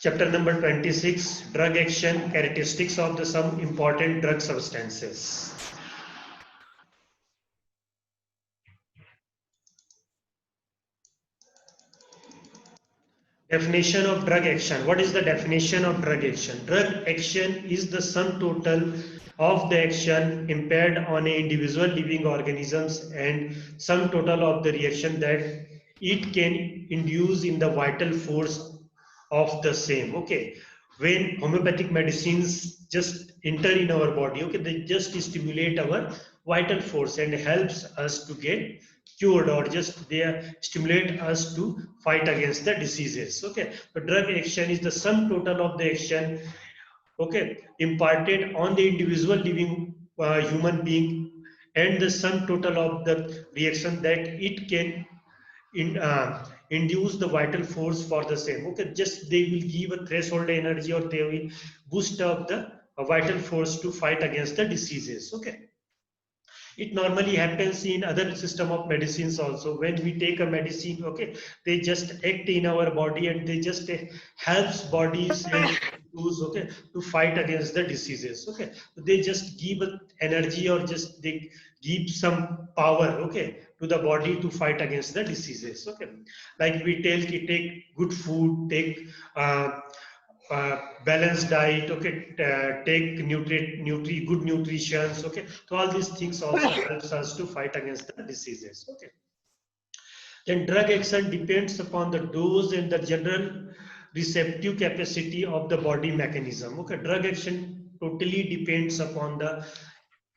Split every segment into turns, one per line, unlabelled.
Chapter number 26, drug action, characteristics of the some important drug substances. Definition of drug action. What is the definition of drug action? Drug action is the sum total of the action impaired on an individual living organisms and sum total of the reaction that it can induce in the vital force of the same. Okay, when homeopathic medicines just enter in our body, okay, they just stimulate our vital force and helps us to get cured, or just they stimulate us to fight against the diseases. Okay, the drug action is the sum total of the action, okay, imparted on the individual living human being and the sum total of the reaction that it can induce the vital force for the same. Okay, just they will give a threshold energy, or they will boost up the vital force to fight against the diseases. Okay, it normally happens in other system of medicines also. When we take a medicine, okay, they just act in our body and they just helps bodies and tools, okay, to fight against the diseases. Okay, they just give energy, or just they give some power, okay, to the body to fight against the diseases. Okay, like we take good food, take balanced diet, okay, take good nutrition, okay, so all these things also helps us to fight against the diseases. Okay, then drug action depends upon the dose and the general receptive capacity of the body mechanism. Okay, drug action totally depends upon the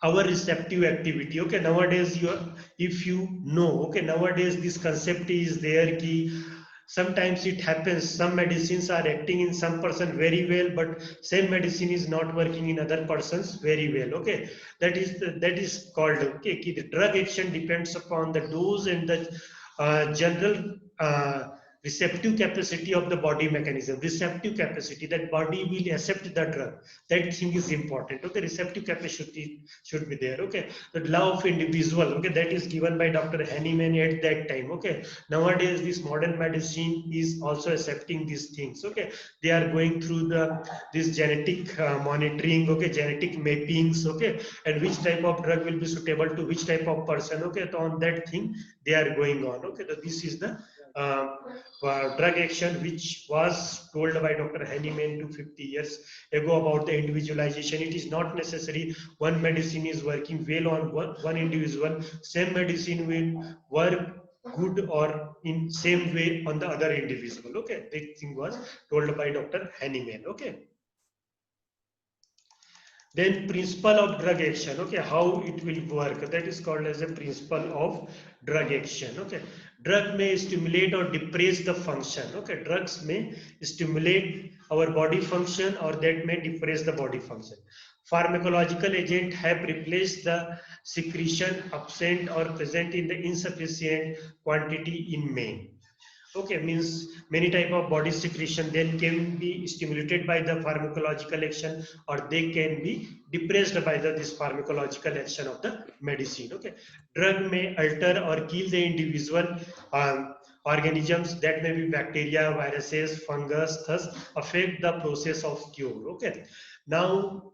our receptive activity. Okay, nowadays you, if you know, okay, nowadays this concept is there ki sometimes it happens some medicines are acting in some person very well, but same medicine is not working in other persons very well. Okay, that is called, okay, ki the drug action depends upon the dose and the general receptive capacity of the body mechanism. Receptive capacity, that body will accept the drug, that thing is important. Okay, receptive capacity should be there. Okay, the law of individual, okay, that is given by Dr. Hahnemann at that time. Okay, nowadays this modern medicine is also accepting these things. Okay, they are going through the this genetic monitoring, okay, genetic mappings, okay, and which type of drug will be suitable to which type of person. Okay, so on that thing they are going on. Okay, so this is the uh, drug action which was told by Dr. Hahnemann 250 years ago about the individualization. It is not necessary one medicine is working well on one individual, same medicine will work good or in same way on the other individual. Okay, that thing was told by Dr. Hahnemann. Okay, then principle of drug action, okay, how it will work, that is called as a principle of drug action. Okay, drug may stimulate or depress the function. Okay, drugs may stimulate our body function, or that may depress the body function. Pharmacological agent have replaced the secretion absent or present in the insufficient quantity in man. Okay, means many type of body secretion then can be stimulated by the pharmacological action, or they can be depressed by this pharmacological action of the medicine. Okay, drug may alter or kill the individual organisms, that may be bacteria, viruses, fungus, thus affect the process of cure. Okay, now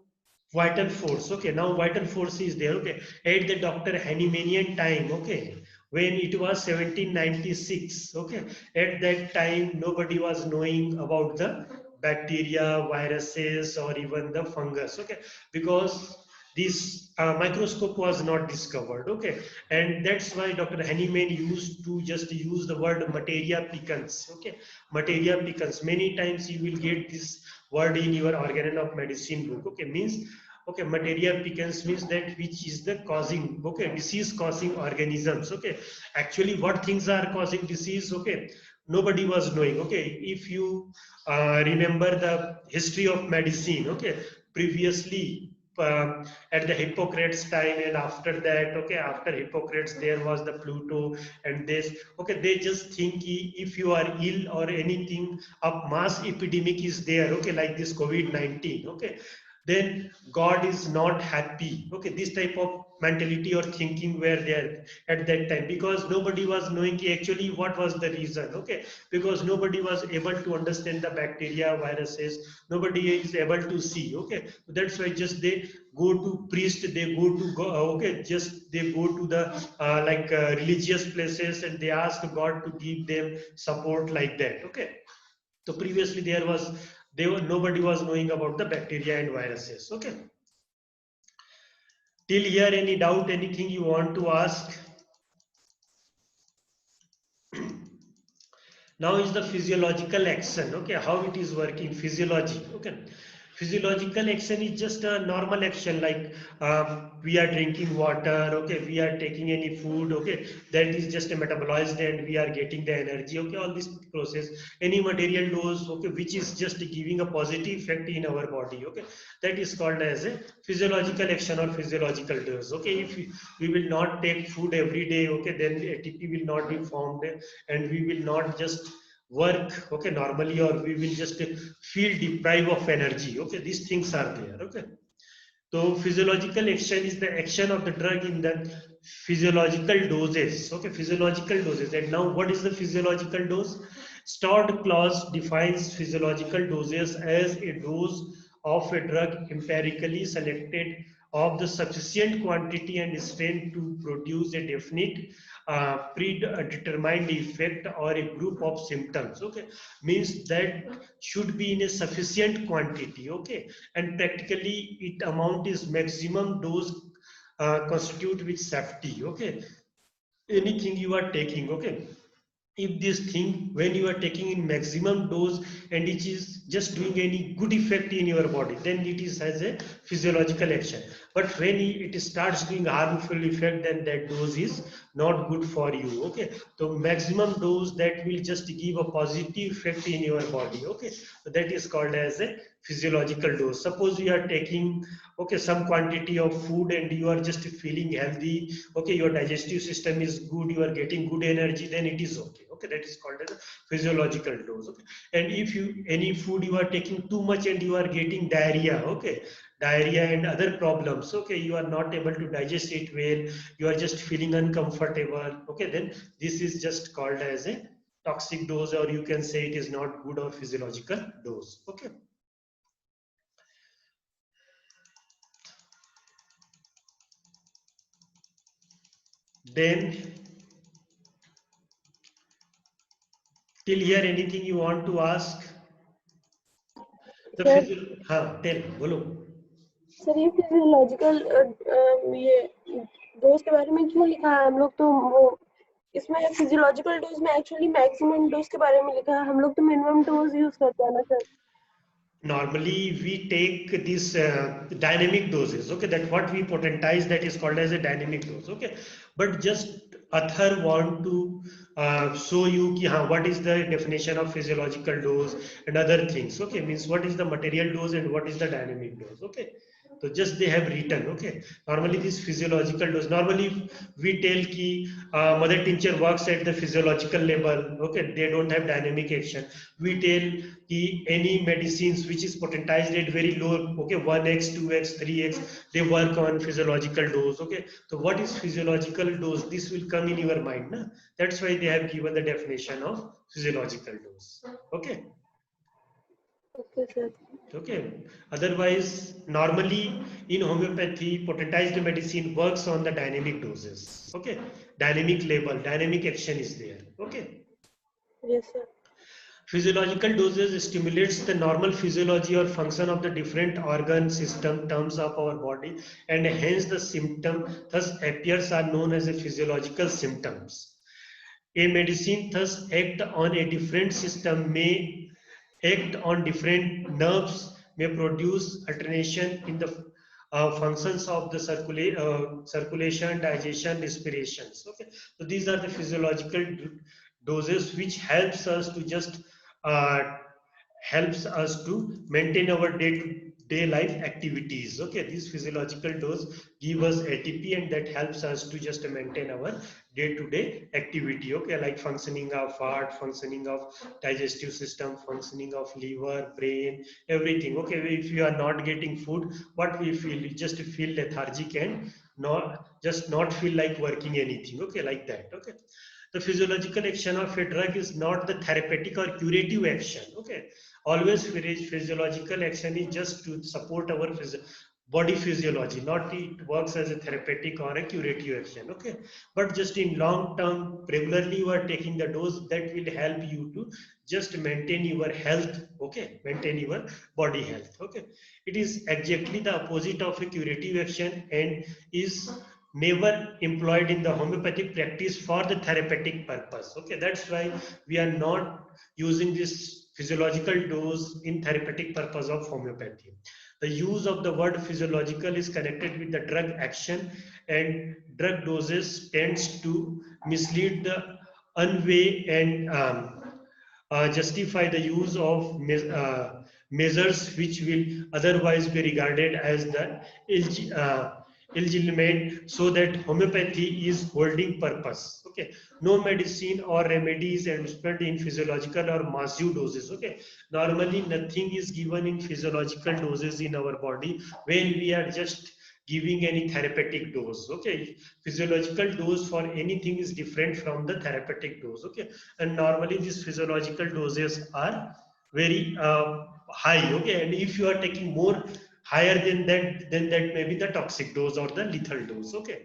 vital force. Okay, now vital force is there. Okay, at the Dr. Hahnemannian time. Okay, when it was 1796. Okay, at that time nobody was knowing about the bacteria, viruses, or even the fungus. Okay, because this microscope was not discovered. Okay, and that's why Dr. Hahnemann used to just use the word materia pickans. Okay, materia pickans, many times you will get this word in your organ of medicine book. Okay, means, okay, materia pickans means that which is the causing, okay, disease causing organisms. Okay, actually what things are causing disease, okay, nobody was knowing. Okay, if you remember the history of medicine, okay, previously at the Hippocrates time, and after that, okay, after Hippocrates there was the Pluto and this. Okay, they just think if you are ill or anything, a mass epidemic is there, okay, like this COVID-19. Okay, then God is not happy. Okay, this type of mentality or thinking were there at that time, because nobody was knowing actually what was the reason. Okay, because nobody was able to understand the bacteria, viruses, nobody is able to see. Okay, so that's why just they go to priest, they go to okay, just they go to the religious places, and they ask God to give them support like that. Okay, so previously nobody was knowing about the bacteria and viruses. Okay, till here any doubt, anything you want to ask? Now is the physiological action. Okay, how it is working, physiology. Okay, physiological action is just a normal action, like we are drinking water. Okay, we are taking any food. Okay, that is just metabolized and we are getting the energy. Okay, all this process, any material dose, okay, which is just giving a positive effect in our body. Okay, that is called as a physiological action or physiological dose. Okay, if we will not take food every day, okay, then ATP will not be formed, and we will not just work, okay, normally, or we will just feel deprived of energy. Okay, these things are there. Okay, so physiological action is the action of the drug in the physiological doses. Okay, physiological doses. And now what is the physiological dose? Stored clause defines physiological doses as a dose of a drug empirically selected of the sufficient quantity and strength to produce a definite predetermined effect or a group of symptoms. Okay, means that should be in a sufficient quantity. Okay, and practically it amount is maximum dose constitute with safety. Okay, anything you are taking. Okay, if this thing when you are taking in maximum dose and it is just doing any good effect in your body, then it is has a physiological action. But when it starts doing harmful effect, then that dose is not good for you. Okay, so maximum dose that will just give a positive effect in your body. Okay, so that is called as a physiological dose. Suppose you are taking, okay, some quantity of food and you are just feeling healthy. Okay, your digestive system is good, you are getting good energy, then it is okay. Okay, that is called as a physiological dose. Okay, and if you any food you are taking too much and you are getting diarrhea. Okay, diarrhea and other problems. Okay, you are not able to digest it well, you are just feeling uncomfortable. Okay, then this is just called as a toxic dose, or you can say it is not good or physiological dose. Okay, then till here anything you want to ask? The
sir
हाँ tell बोलो।
Sir ये physiological ये dose के बारे में क्यों लिखा है? हम लोग तो वो इसमें फिजियोलॉजिकल डोज में एक्चुअली मैक्सिमम डोज के बारे में लिखा है, हम लोग तो मिनिमम डोज यूज करते हैं ना sir.
Normally we take these dynamic doses. Okay, that what we potentize, that is called as a dynamic dose. Okay, but just author want to show you ki, what is the definition of physiological dose and other things. Okay, means what is the material dose and what is the dynamic dose. Okay, so just they have written. Okay, normally this physiological dose, normally we tell ki mother tincture works at the physiological level. Okay, they don't have dynamic action. We tell ki any medicines which is potentized at very low, okay, 1x 2x 3x, they work on physiological dose. Okay, so what is physiological dose? This will come in your mind, na? That's why they have given the definition of physiological dose. Okay,
okay sir.
okay, otherwise normally in homeopathy potentized medicine works on the dynamic doses. Okay, dynamic level, dynamic action is there. Okay,
yes sir.
physiological doses stimulates the normal physiology or function of the different organ system terms of our body, and hence the symptom thus appears are known as a physiological symptoms. A medicine thus act on a different system, may act on different nerves, may produce alternation in the functions of the circulation, digestion, respirations. Okay, so these are the physiological doses which helps us to just uh, helps us to maintain our day life activities. Okay, these physiological dose give us ATP, and that helps us to just maintain our day-to-day activity. Okay, like functioning of heart, functioning of digestive system, functioning of liver, brain, everything. Okay, if you are not getting food, what we feel? We just feel lethargic and not feel like working anything. Okay, like that. Okay, the physiological action of a drug is not the therapeutic or curative action. Okay, always physiological action is just to support our body physiology, not it works as a therapeutic or a curative action. Okay, but just in long term, regularly you are taking the dose, that will help you to just maintain your health. Okay, maintain your body health. Okay, it is exactly the opposite of a curative action and is never employed in the homeopathic practice for the therapeutic purpose. Okay, that's why we are not using this physiological dose in therapeutic purpose of homeopathy. The use of the word physiological is connected with the drug action, and drug doses tends to mislead the unway and justify the use of measures which will otherwise be regarded as the illegitimate, so that homeopathy is holding purpose. Okay, no medicine or remedy is administered in physiological or massive doses. Okay, normally nothing is given in physiological doses in our body when we are just giving any therapeutic dose. Okay, physiological dose for anything is different from the therapeutic dose. Okay, and normally these physiological doses are very high. Okay, and if you are taking more higher than that, then that may be the toxic dose or the lethal dose. Okay,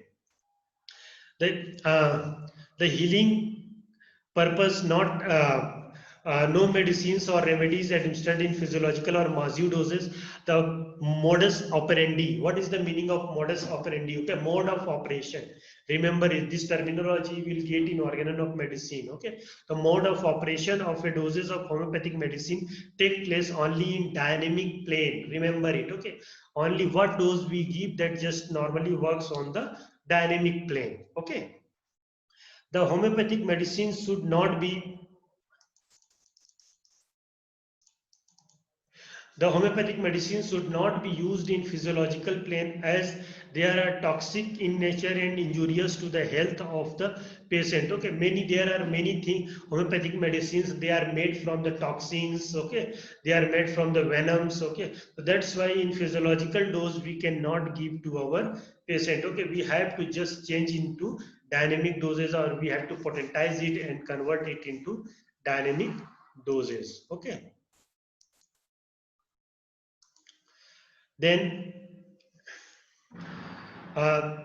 the healing purpose, not no medicines or remedies administered in physiological or massive doses. The modus operandi. What is the meaning of modus operandi? Okay, mode of operation. Remember this terminology will get in organon of medicine. Okay, the mode of operation of a doses of homeopathic medicine take place only in dynamic plane. Remember it. Okay, only what dose we give, that just normally works on the dynamic plane. Okay, the homeopathic medicine should not be The homeopathic medicine should not be used in physiological plane, as they are toxic in nature and injurious to the health of the patient. Okay, there are many things. Homeopathic medicines, they are made from the toxins. Okay, they are made from the venoms. Okay, so that's why in physiological dose we cannot give to our patient. Okay, we have to just change into dynamic doses, or we have to potentize it and convert it into dynamic doses. Okay, then Uh,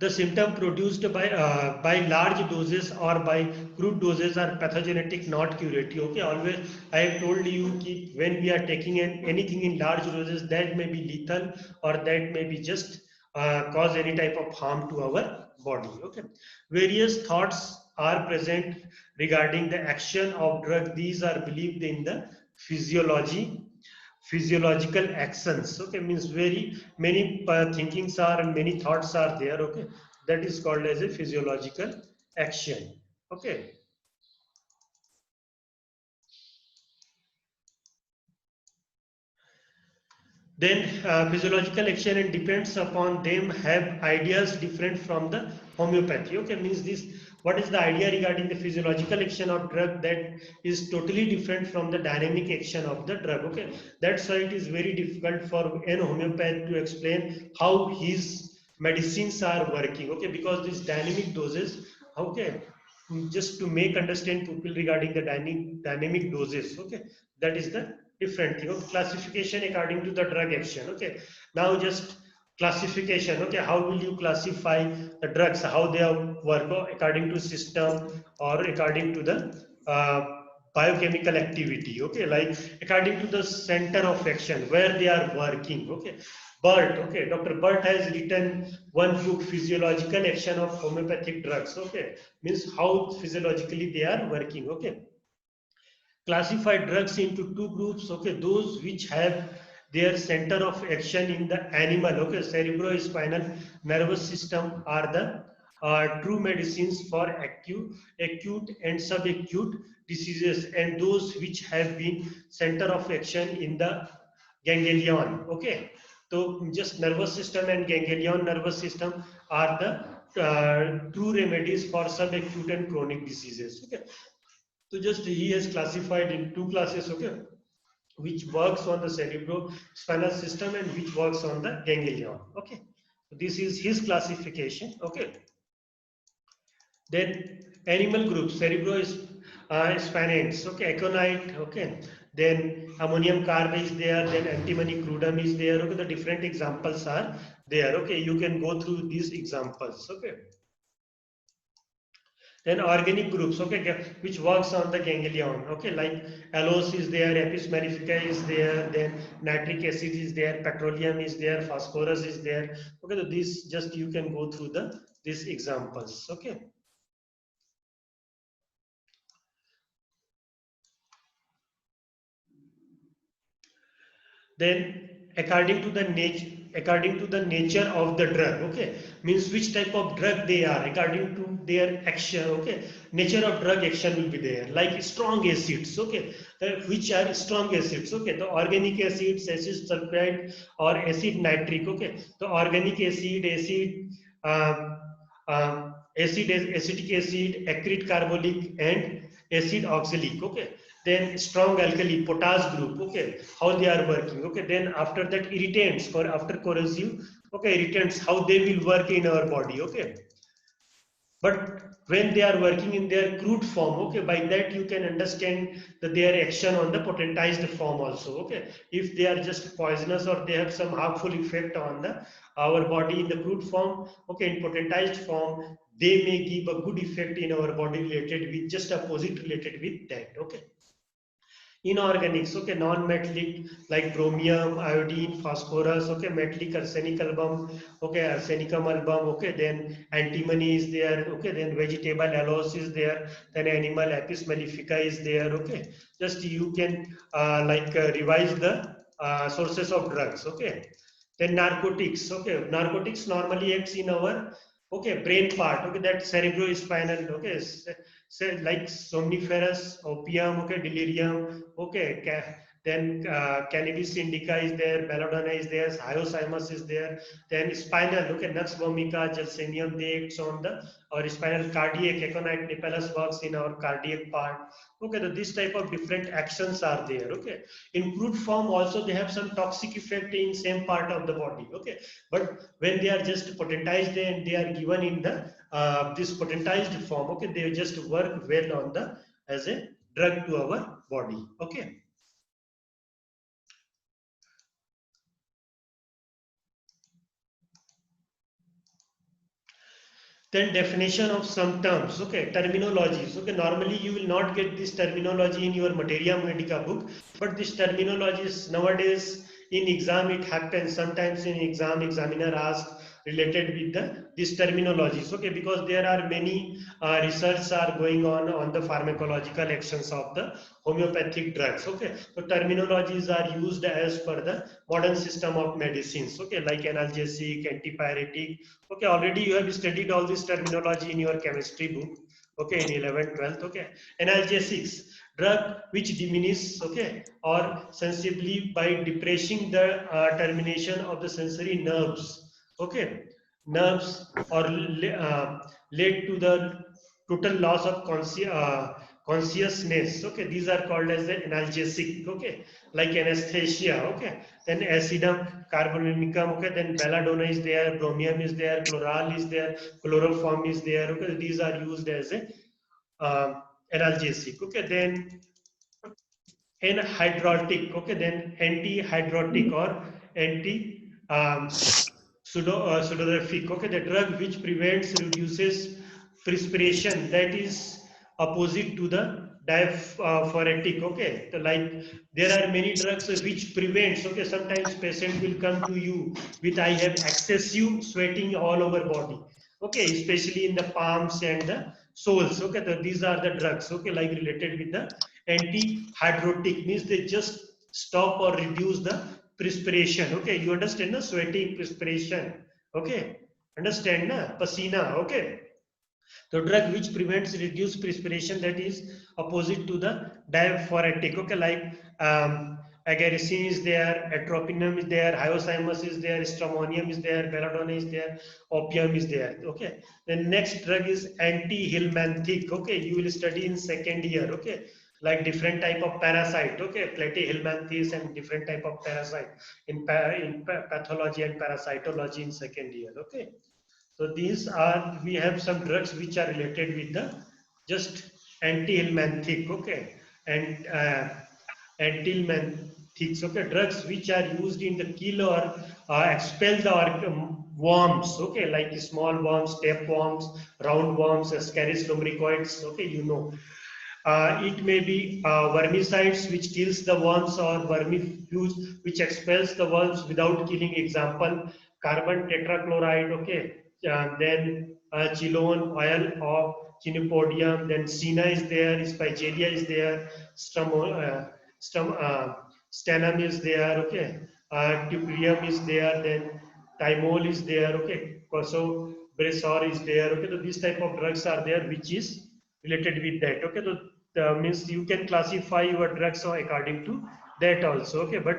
the symptom produced by large doses or by crude doses are pathogenetic, not curative. Okay, always I have told you when we are taking anything in large doses, that may be lethal, or that may be just cause any type of harm to our body. Okay, various thoughts are present regarding the action of drug. These are believed in the physiological actions. Okay, means very many thinkings are and many thoughts are there. Okay, that is called as a physiological action. Okay, then physiological action and depends upon them have ideas different from the homeopathy. Okay, means this, what is the idea regarding the physiological action of drug, that is totally different from the dynamic action of the drug. Okay, that's why it is very difficult for an homeopath to explain how his medicines are working. Okay, because these dynamic doses. Okay, just to make understand people regarding the dynamic doses. Okay, that is the different thing. Okay, classification according to the drug action. Okay, now just classification. Okay, how will you classify the drugs, how they work according to system or according to the uh, biochemical activity. Okay, like according to the center of action where they are working. Okay, Bert, okay, Dr. Bert has written one book, Physiological Action of Homeopathic Drugs. Okay, means how physiologically they are working. Okay, classify drugs into two groups. Okay, those which have their center of action in the animal. Okay, cerebrospinal nervous system are the true medicines for acute and subacute diseases, and those which have been center of action in the ganglion. Okay, so just nervous system and ganglion nervous system are the true remedies for some acute and chronic diseases. Okay, so just he has classified in two classes. Okay, which works on the cerebrospinal system and which works on the ganglion. Okay, so this is his classification. Okay, then animal groups, cerebro is spinates, okay, aconite, okay, then ammonium carbide is there, then antimony crudum is there, okay, the different examples are there, okay, you can go through these examples, okay. Then organic groups, okay, which works on the ganglion, okay, like allose is there, apis mellifica is there, then nitric acid is there, petroleum is there, phosphorus is there, okay, so this just you can go through these examples, okay. Then according to the nature of the drug, okay, means which type of drug they are according to their action, okay, nature of drug action will be there, like strong acids, okay, which are strong acids, okay, the organic acids, acid sulfide or acid nitric, okay, the organic acid, um, acetic acid, acrid carbolic and acid oxalic, okay, then strong alkali, potash group, okay, how they are working, okay, then after that irritants for after corrosive, okay, irritants, how they will work in our body, okay, but when they are working in their crude form, okay, by that you can understand that their action on the potentized form also, okay, if they are just poisonous or they have some harmful effect on the our body in the crude form, okay, in potentized form they may give a good effect in our body related with just opposite related with that, okay. Inorganics, okay, non-metallic like chromium, iodine, phosphorus, okay, metallic arsenic album, okay, arsenicum album, okay, then antimony is there, okay, then vegetable aloes is there, then animal apis mellifica is there, okay. Just you can revise the sources of drugs, okay. Then narcotics, okay, narcotics normally acts in our okay brain part, okay, that cerebrospinal, okay, say like somniferous, opium, okay, delirium, okay, then cannabis indica is there, belladonna is there, hyoscyamus is there, then spinal, okay, nux vomica, gelsemium, they acts on the or spinal cardiac, aconite napellus works in our cardiac part, okay, so this type of different actions are there, okay. In crude form also they have some toxic effect in same part of the body, okay, but when they are just potentized and they are given in the this potentized form, okay, they just work well on the as a drug to our body, okay. Then definition of some terms, okay, terminologies, okay, normally you will not get this terminology in your materia medica book, but this terminologies nowadays in exam it happens sometimes in exam, examiner asks related with these terminologies, okay, because there are many research are going on the pharmacological actions of the homeopathic drugs, okay, so terminologies are used as per the modern system of medicines, okay, like analgesic, antipyretic. Okay, already you have studied all this terminology in your chemistry book. Okay, in 11th, 12th. Okay, analgesics, drug which diminish, okay, or sensibly by depressing the termination of the sensory nerves. Okay, nerves or lead to the total loss of consciousness. Okay, these are called as the analgesic. Okay, like anesthesia. Okay, then acidum carbonicum, okay, then belladonna is there, bromium is there, chloral is there, chloroform is there, okay, these are used as a analgesic, okay, then anhydrotic, okay, then antihydrotic or anti pseudorphic, okay, the drug which prevents, reduces perspiration, that is opposite to the diaphoretic, okay, so like there are many drugs which prevents, okay, sometimes patient will come to you with I have excessive sweating all over body, okay, especially in the palms and the soles, okay, so these are the drugs, okay, like related with the antihydrotic, means they just stop or reduce the perspiration, okay, you understand the sweating, perspiration, okay, understand na pasina, okay, the drug which prevents reduced perspiration, that is opposite to the diaphoretic, okay, like agaricin is there, atropinum is there, hyoscyamus is there, stramonium is there, belladonna is there, opium is there. Okay. The next drug is anti-helminthic. Okay, you will study in second year. Okay, like different type of parasite. Okay, platyhelminthes and different type of parasite in pathology and parasitology in second year. Okay, so these are, we have some drugs which are related with the just anti-helminthic. Okay, and anti-helminthics. Okay, drugs which are used in the kill or expel the worms. Okay, like small worms, tapeworms, roundworms, ascaris lumbricoids. Okay, you know. It may be vermicides which kills the worms, or vermifuge which expels the worms without killing. Example, carbon tetrachloride. Okay, then chelone oil of chenopodium. Then Sina is there, Spigelia is there, stum, uh, stenum is there. Okay, tupirium is there. Then thymol is there. Okay, so bresor is there. Okay, so these type of drugs are there which is related with that. Okay, so means you can classify your drugs according to that also. Okay, but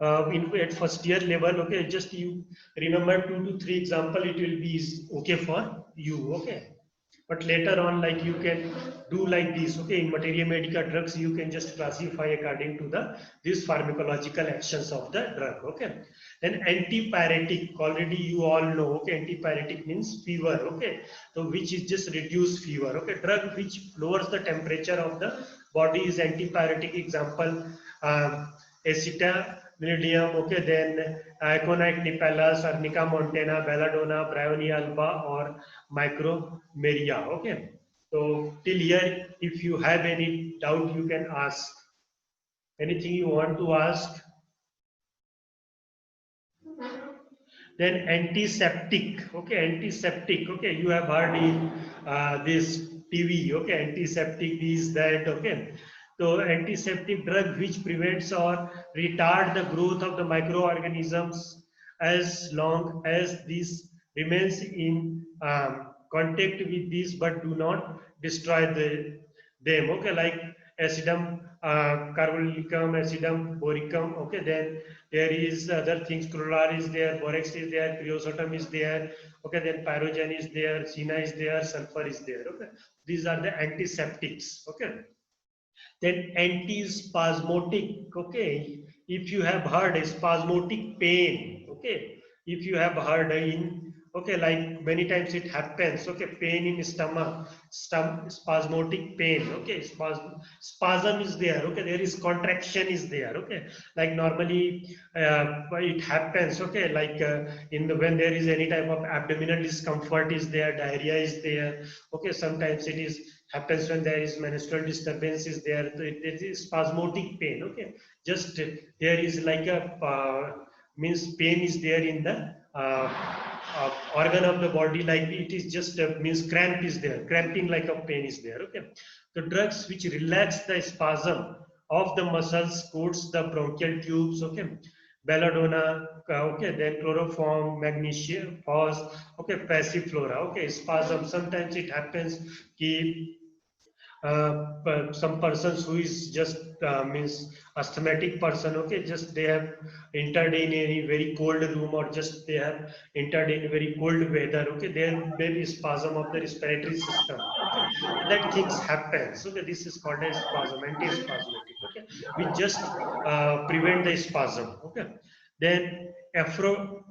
at first year level, okay, just you remember 2 to 3 example, it will be okay for you. Okay, but later on, like you can do like this. Okay, in materia medica drugs, you can just classify according to the these pharmacological actions of the drug. Okay, then antipyretic, already you all know. Okay, antipyretic means fever. Okay, so which is just reduce fever. Okay, drug which lowers the temperature of the body is antipyretic. Example, acetaminodium. Okay, then Aconite nipellus, Arnica montana, Belladonna, Bryonia alba, or Micromeria. Okay, so till here, if you have any doubt, you can ask. Anything you want to ask? Then antiseptic. Okay, antiseptic. Okay, you have heard in this TV. Okay, antiseptic is that. Okay, so antiseptic drug which prevents or retard the growth of the microorganisms as long as this remains in contact with these but do not destroy them. Okay, like acidum carbonicum, acidum boricum. Okay, then there is other things. Chloride is there, borax is there, creosotum is there. Okay, then pyrogen is there, Sina is there, sulfur is there. Okay, these are the antiseptics. Okay, then antispasmodic. Okay, if you have heard spasmodic pain. Okay, if you have heard in, okay, like many times it happens. Okay, pain in stomach, spasmodic pain. Okay, spasm is there. Okay, there is contraction is there. Okay, like normally it happens. Okay, like in the, when there is any type of abdominal discomfort is there, diarrhea is there. Okay, sometimes it is happens when there is menstrual disturbance is there. So it is spasmodic pain. Okay, just there is like a means pain is there in the organ of the body, like it is just means cramp is there, cramping like a pain is there. Okay, the drugs which relax the spasm of the muscles, coats the bronchial tubes. Okay, belladonna. Okay, then chloroform, magnesium, phos. Okay, passiflora. Okay, spasm. Sometimes it happens ki but some persons who is just means asthmatic person. Okay, just they have entered in any very cold room, or just they have entered in very cold weather. Okay, there may be spasm of the respiratory system. Okay, so that things happens. Okay, this is called as spasm, antispasmodic. Okay, we just prevent the spasm. Okay, then afro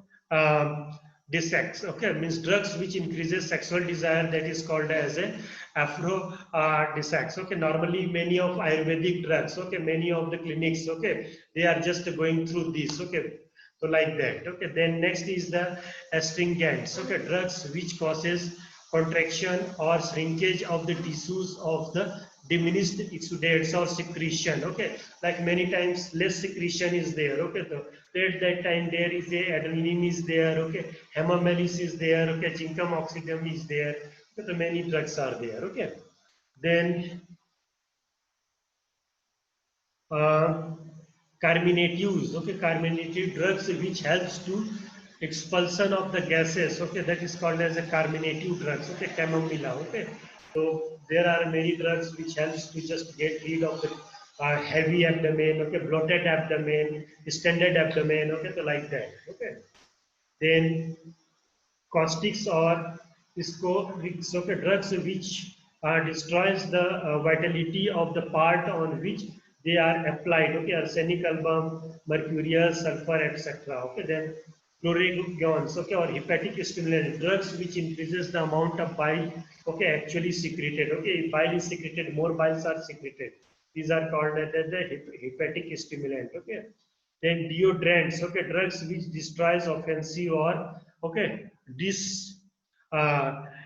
sex. Okay, means drugs which increases sexual desire, that is called as a aphrodisiacs. Okay, normally many of Ayurvedic drugs. Okay, many of the clinics. Okay, they are just going through this. Okay, so like that. Okay, then next is the astringents. Okay, drugs which causes contraction or shrinkage of the tissues of the diminished exudates or secretion. Okay, like many times less secretion is there. Okay, so at that time there is a adrenaline is there. Okay, hemamelis is there. Okay, chincum oxidum is there. Okay, so many drugs are there. Okay, then uh, carminatives. Okay, carminative drugs which helps to expulsion of the gases. Okay, that is called as a carminative drugs. Okay, chamomilla. Okay, so there are many drugs which helps to just get rid of the heavy abdomen, okay, bloated abdomen, distended abdomen, okay, so like that, okay. Then caustics or scopics, okay, drugs which destroys the vitality of the part on which they are applied, okay, arsenic, album, mercurial, sulfur, etc. Okay, then glucagon, okay, or hepatic stimulant, drugs which increases the amount of bile, okay, actually secreted, okay, if bile is secreted, more biles are secreted. These are called as the hepatic stimulant, okay. Then deodorants, okay, drugs which destroys offensive or okay dis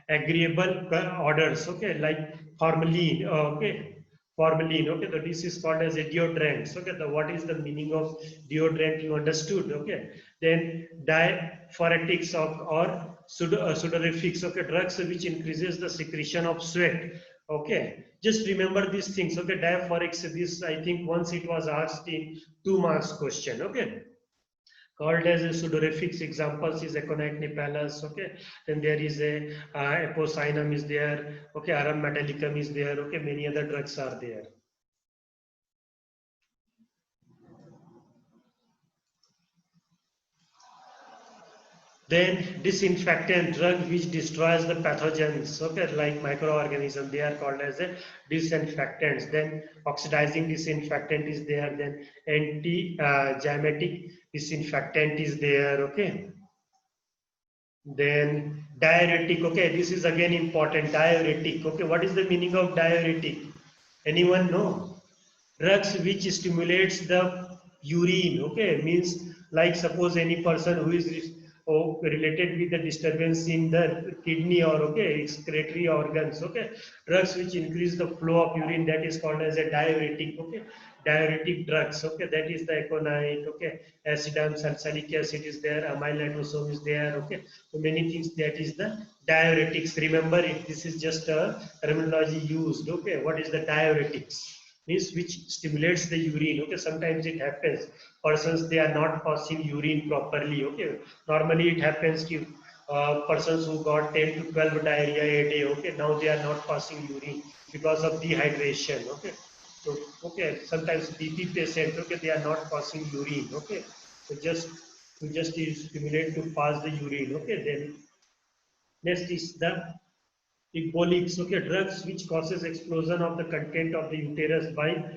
agreeable odors, okay, like formalin, okay, formalin, okay. So this is called as a deodorant. Okay, the what is the meaning of deodorant? You understood, okay. Then diphoretics of or sudorifics, okay, drugs which increases the secretion of sweat. Okay, just remember these things. Okay, diaphorics. This I think once it was asked in 2 marks question. Okay, called as a sudorifics. Examples is aconite nipalis. Okay, then there is a epocinum is there. Okay, arum metallicum is there. Okay, many other drugs are there. Then disinfectant drug which destroys the pathogens, okay, like microorganisms, they are called as a disinfectants. Then oxidizing disinfectant is there. Then anti-gymnatic disinfectant is there, okay. Then diuretic, okay, this is again important, diuretic, okay. What is the meaning of diuretic? Anyone know? Drugs which stimulates the urine, okay, means like suppose any person who is related with the disturbance in the kidney or okay excretory organs, okay, drugs which increase the flow of urine, that is called as a diuretic, okay. Diuretic drugs, okay, that is the aconite, okay, acidum, salicylic acid is there, amyl liposome is there, okay. So many things, that is the diuretics. Remember it, this is just a terminology used, okay. What is the diuretics? Means which stimulates the urine, okay. Sometimes it happens persons they are not passing urine properly, okay. Normally it happens if persons who got 10 to 12 diarrhea a day, okay, now they are not passing urine because of dehydration, okay. So okay, sometimes BP patient, okay, they are not passing urine, okay. So just stimulate to pass the urine, okay. Then next is the embolics, okay, drugs which causes explosion of the content of the uterus by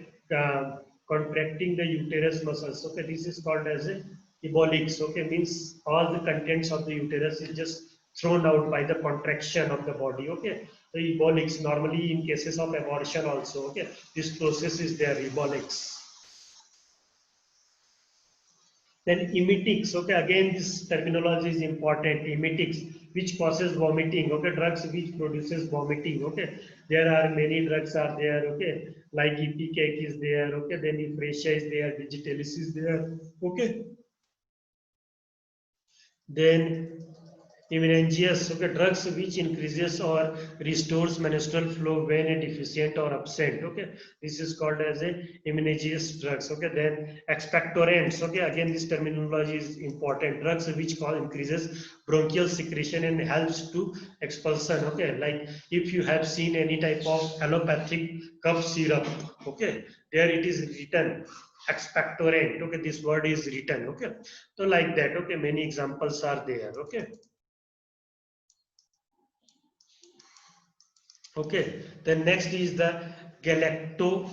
contracting the uterus muscles. Okay, this is called as a embolics. Okay, means all the contents of the uterus is just thrown out by the contraction of the body. Okay, the embolics normally in cases of abortion also. Okay, this process is there, embolics. Then emetics, okay, again this terminology is important. Emetics, which causes vomiting, okay, drugs which produces vomiting, okay. There are many drugs are there, okay, like Ipecac is there, okay, then Euphrasia is there, Digitalis is there, okay. Then immunogenous, okay, drugs which increases or restores menstrual flow when a deficient or absent, okay. This is called as a immunogenous drugs, okay. Then expectorants, okay, again this terminology is important. Drugs which cause increases bronchial secretion and helps to expulsion, okay. Like if you have seen any type of allopathic cough syrup, okay, there it is written expectorant, okay, this word is written, okay. So like that, okay, many examples are there, okay. Okay, then next is the galacto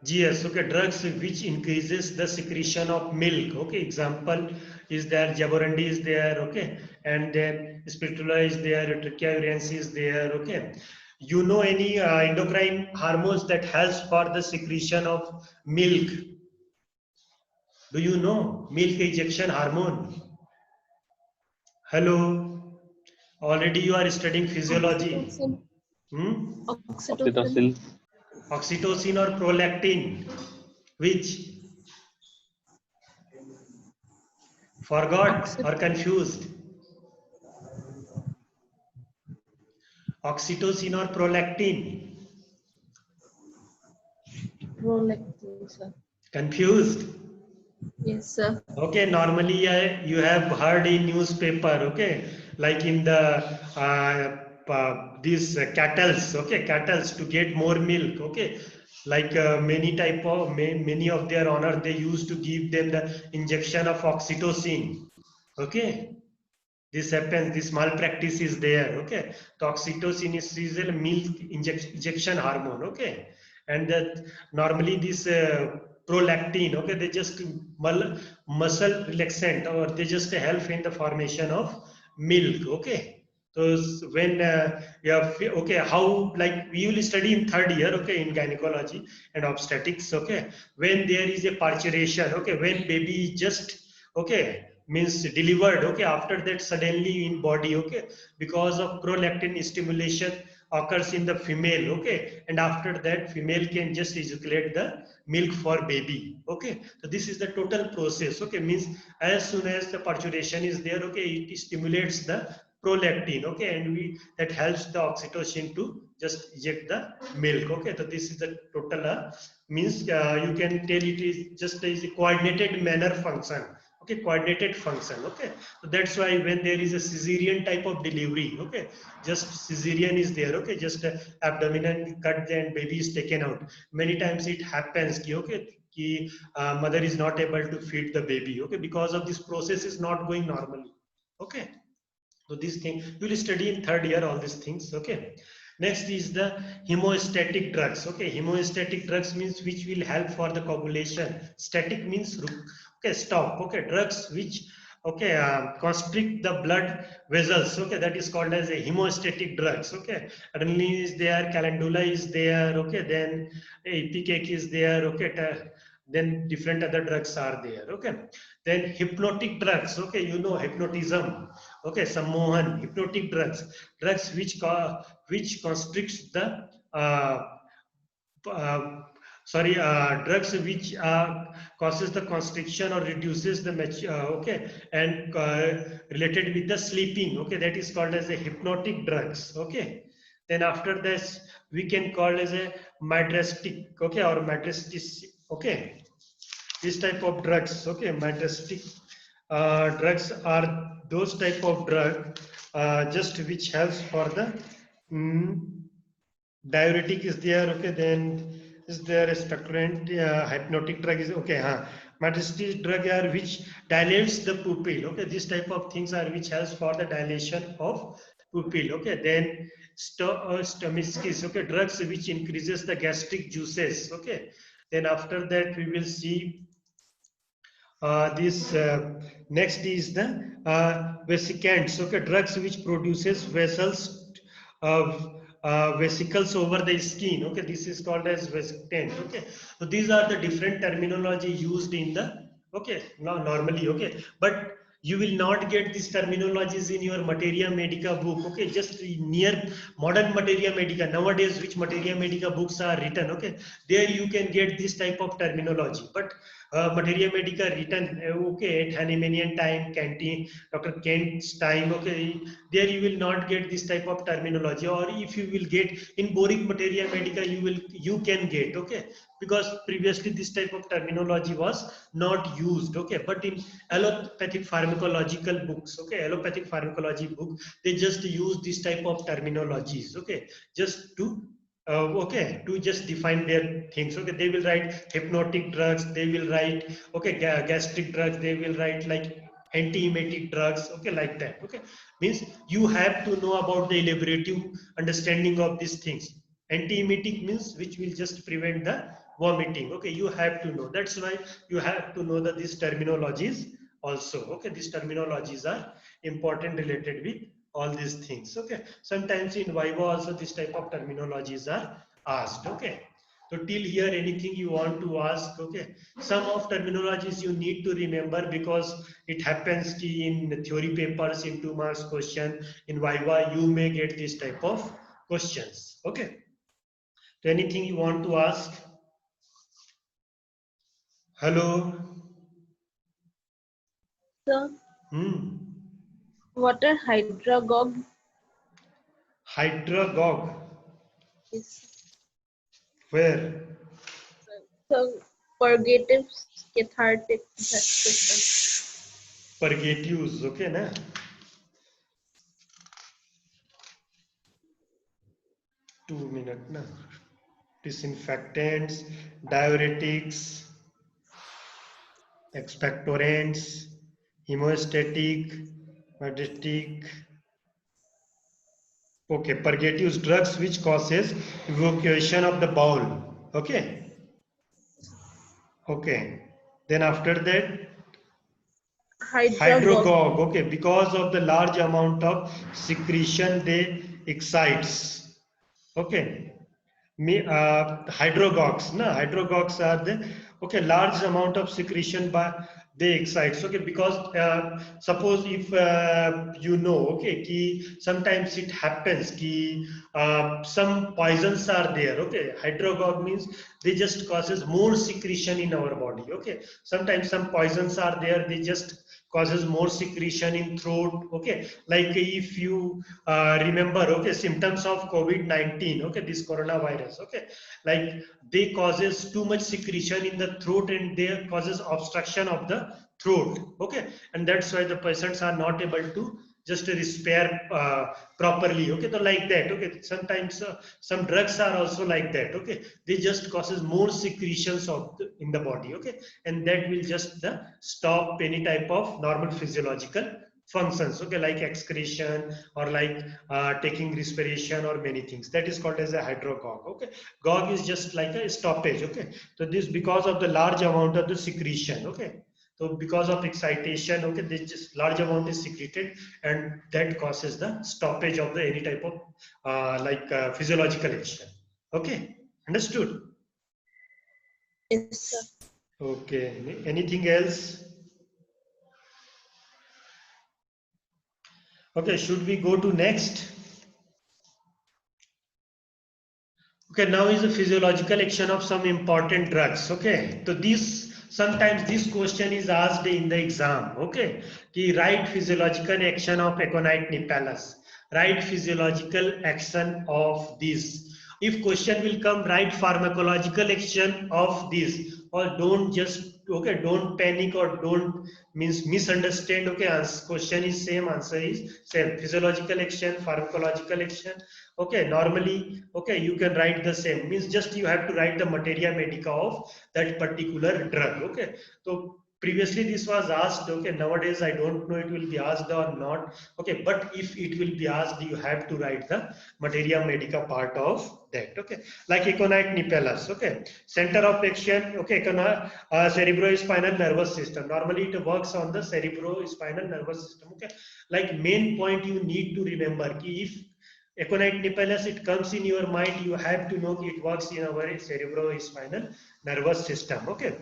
GS, okay, drugs which increases the secretion of milk, okay. Example is there, jaborandi is there, okay, and then spirulina is there, trichia uriensis is there, okay. You know any endocrine hormones that helps for the secretion of milk? Do you know milk ejection hormone? Hello, already you are studying physiology.
Oxytocin.
Hmm?
Oxytocin.
Oxytocin.
Oxytocin or prolactin? Which? Forgot or
Oxytocin.
confused? Oxytocin or prolactin?
Prolactin, sir.
Confused?
Yes, sir.
Okay, normally you have heard in newspaper, okay, like in the these cattles, okay, cattles to get more milk, okay. Like many of their honor, they used to give them the injection of oxytocin. Okay, this happens, this malpractice is there. Okay, the oxytocin is a milk injection hormone. Okay, and that normally this prolactin, okay, they just muscle relaxant, or they just help in the formation of milk. Okay, so when you have, okay, how, like we will study in third year, okay, in gynecology and obstetrics. Okay, when there is a parturition, okay, when baby just, okay, means delivered, okay, after that suddenly in body, okay, because of prolactin stimulation occurs in the female. Okay, and after that female can just ejaculate the milk for baby. Okay, so this is the total process. Okay, means as soon as the parturition is there, okay, it stimulates the prolactin. Okay, and we, that helps the oxytocin to just eject the milk. Okay, so this is the total means you can tell it is just is a coordinated manner function. Okay, coordinated function. Okay, so that's why when there is a cesarean type of delivery, okay, just cesarean is there. Okay, just abdominal cut and baby is taken out. Many times it happens ki, okay, ki mother is not able to feed the baby. Okay, because of this process is not going normally. Okay, so this thing you will study in third year, all these things. Okay, next is the hemostatic drugs. Okay, hemostatic drugs means which will help for the coagulation. Static means okay, stop. Okay, drugs which, okay, constrict the blood vessels. Okay, that is called as a hemostatic drugs. Okay, adrenaline is there, calendula is there. Okay, then ipecac is there. Okay, then different other drugs are there. Okay, then hypnotic drugs. Okay, you know hypnotism. Okay, sammohan, hypnotic drugs, drugs which constricts the uh, drugs which causes the constriction or reduces the okay, and related with the sleeping. Okay, that is called as a hypnotic drugs. Okay, then after this we can call as a madrastic. Okay, or madrastic. Okay, this type of drugs. Okay, madrastic drugs are those type of drug just which helps for the mm, diuretic is there. Okay, then is there a spectrant hypnotic drug is okay. Majestic drug are which dilates the pupil. Okay, this type of things are which helps for the dilation of pupil. Okay, then stomiskis. Okay, drugs which increases the gastric juices. Okay, then after that we will see this next is the vesicants. Okay, drugs which produces vessels vesicles over the skin. Okay, this is called as vesicant. Okay, so these are the different terminology used in the, okay, no, normally. Okay, but you will not get these terminologies in your materia medica book. Okay, just near modern materia medica nowadays, which materia medica books are written. Okay, there you can get this type of terminology. But materia medica written, okay, at Hahnemanian time, Canteen, Dr. Kent's time. Okay, there you will not get this type of terminology, or if you will get in boring materia medica, you can get. Okay, because previously this type of terminology was not used. Okay, but in allopathic pharmacological books, okay, allopathic pharmacology book, they just use this type of terminologies. Okay, just to okay, to just define their things. Okay, they will write hypnotic drugs, they will write, okay, gastric drugs, they will write like anti-emetic drugs. Okay, like that. Okay, means you have to know about the elaborative understanding of these things. Anti-emetic means which will just prevent the vomiting. Okay, you have to know. That's why you have to know that these terminologies also. Okay, these terminologies are important related with all these things. Okay, sometimes in viva also this type of terminologies are asked. Okay, so till here anything you want to ask? Okay, some of terminologies you need to remember because it happens ki in theory papers, in 2 marks question, in viva you may get this type of questions. Okay, so anything you want to ask? Hello.
So,
Hmm.
what are hydragogue
Hydragogue.
is?
Where?
So, purgatives, cathartic, that's different.
Purgatives. Okay, na? 2 minutes, na? disinfectants, diuretics, expectorants, hemostatic, diuretic. Okay, purgative drugs which causes evacuation of the bowel. Okay. Okay. Then after that,
Hydrogog.
hydrogog. Okay, because of the large amount of secretion they excites. Okay. Hydrogogs, no, hydrogogs are the okay large amount of secretion by they excites. Okay, because suppose if you know, okay, ki sometimes it happens ki some poisons are there. Okay, hydrogog means they just causes more secretion in our body. Okay, sometimes some poisons are there, they just causes more secretion in throat. Okay, like if you remember, okay, symptoms of COVID-19, okay, this coronavirus, okay, like they causes too much secretion in the throat and they causes obstruction of the throat. Okay, and that's why the patients are not able to just respire properly. Okay, so like that. Okay, sometimes some drugs are also like that. Okay, they just causes more secretions of in the body. Okay, and that will just stop any type of normal physiological functions. Okay, like excretion or like taking respiration or many things. That is called as a hydrogog. Okay, gog is just like a stoppage. Okay, so this because of the large amount of the secretion. Okay, so because of excitation, okay, this just large amount is secreted and that causes the stoppage of the any type of physiological action. Okay, understood?
Yes, sir.
Okay, anything else? Okay, should we go to next? Okay, now is the physiological action of some important drugs. Okay, so this sometimes this question is asked in the exam. Okay, the right physiological action of aconite nipalus. Write physiological action of this. If question will come, write pharmacological action of this, or don't just okay, don't panic or don't means misunderstand. Okay, question is same, answer is same. Physiological action, pharmacological action. Okay, normally, okay, you can write the same, means just you have to write the materia medica of that particular drug. Okay, so previously this was asked. Okay, nowadays I don't know it will be asked or not. Okay, but if it will be asked, you have to write the materia medica part of that. Okay, like aconite nipalus. Okay, center of action. Okay, cerebrospinal nervous system. Normally it works on the cerebrospinal nervous system. Okay, like main point you need to remember ki if aconite nipalus it comes in your mind, you have to know it works in our cerebrospinal nervous system. Okay,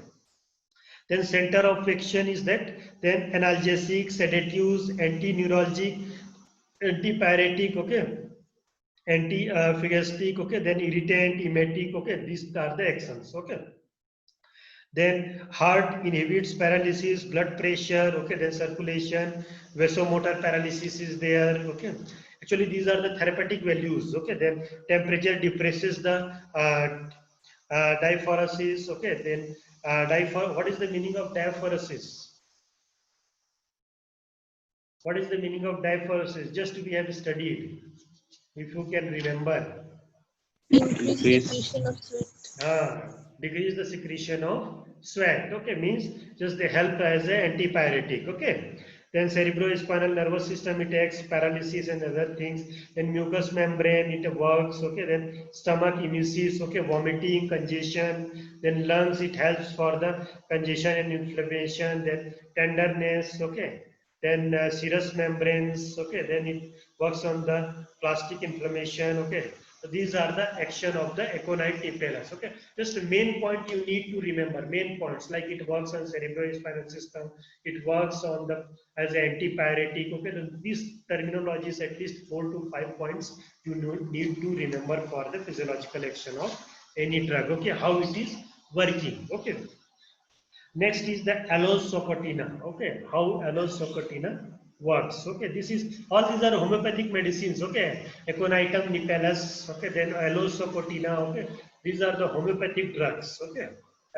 then center of action is that, then analgesic, sedatives, anti-neuralgic, antipyretic, okay, anti-phagastic, okay, then irritant, emetic, okay, these are the actions. Okay, then heart inhibits paralysis, blood pressure, okay, then circulation, vasomotor paralysis is there. Okay, actually these are the therapeutic values. Okay, then temperature depresses the diaphoresis. Okay, then what is the meaning of diaphoresis? What is the meaning of diaphoresis? Just we have studied, if you can remember.
Increase
Increase.
secretion of sweat.
Decrease the secretion of sweat. Okay, means just they help as a antipyretic. Okay, then cerebrospinal nervous system it acts paralysis and other things. Then mucous membrane it works. Okay, then stomach emesis. Okay, vomiting, congestion. Then lungs it helps for the congestion and inflammation. Then tenderness. Okay, then serous membranes. Okay, then it works on the plastic inflammation. Okay, so these are the action of the aconite nipalus. Okay, just the main point you need to remember, main points, like it works on cerebrospinal system, it works on the as an antipyretic. Okay, then these terminologies, at least 4 to 5 points you need to remember for the physiological action of any drug. Okay, how it is working. Okay, next is the allosocotina. Okay, how allosocotina works. Okay, this is all these are homeopathic medicines. Okay, aconitum nipalus. Okay, then allosocotina. Okay, these are the homeopathic drugs. Okay,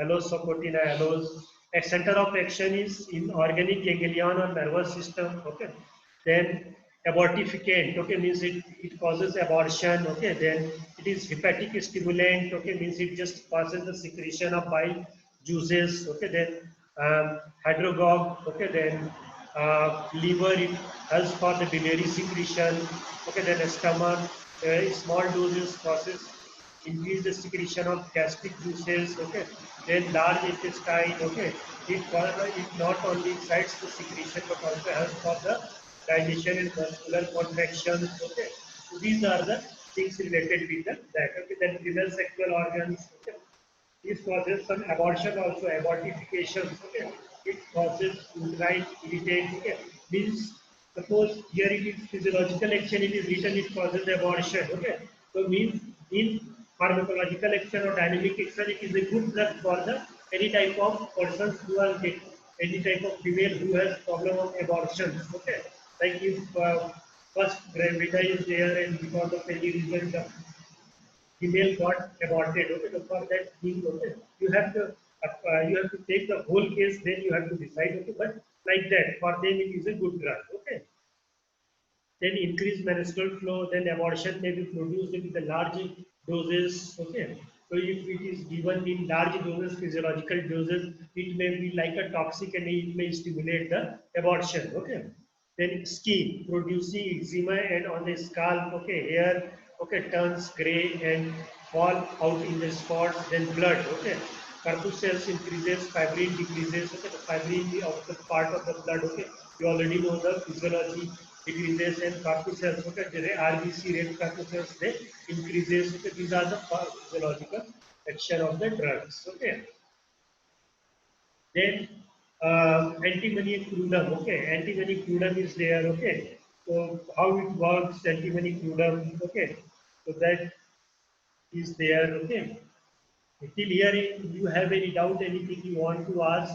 allosocotina, allos. A center of action is in organic ganglion or nervous system. Okay, then abortificant. Okay, means it causes abortion. Okay, then it is hepatic stimulant, okay, means it just causes the secretion of bile juices, okay, then hydrogog, okay, then liver, it helps for the biliary secretion, okay, then stomach, small doses causes increase the secretion of gastric juices, okay, then large intestine, okay, it not only excites the secretion but also helps for the digestion and muscular contractions, okay. So these are the things related with that, okay. Then female sexual organs, okay. This causes some abortion also, abortification, okay. It causes uterine irritate, okay. Means suppose here it is physiological action, it is written it causes abortion, okay. So means in pharmacological action or dynamic action, it is a good drug for the any type of persons who are any type of female who has problem of abortion, okay. Like if first gravida is there and because of any reason the female got aborted. Okay, so for that thing, okay, you have to take the whole case, then you have to decide. Okay, but like that, for them it is a good drug. Okay, then increased menstrual flow, then abortion may be produced with the large doses. Okay, so if it is given in large doses, physiological doses, it may be like a toxic and it may stimulate the abortion. Okay, then skin producing eczema and on the scalp. Okay, hair, okay, turns gray and fall out in the spots. Then blood. Okay, corpuscles increases, fibrin decreases. Okay, the fibrin of the part of the blood. Okay, you already know the physiology decreases and corpuscles. Okay, the RBC red corpuscles they increases. Okay, these are the physiological action of the drugs. Okay, then antimony crudum. Okay, antimony crudum is there. Okay, so how it works, antimony crudum. Okay, so that is there. Okay, till here you have any doubt, anything you want to ask?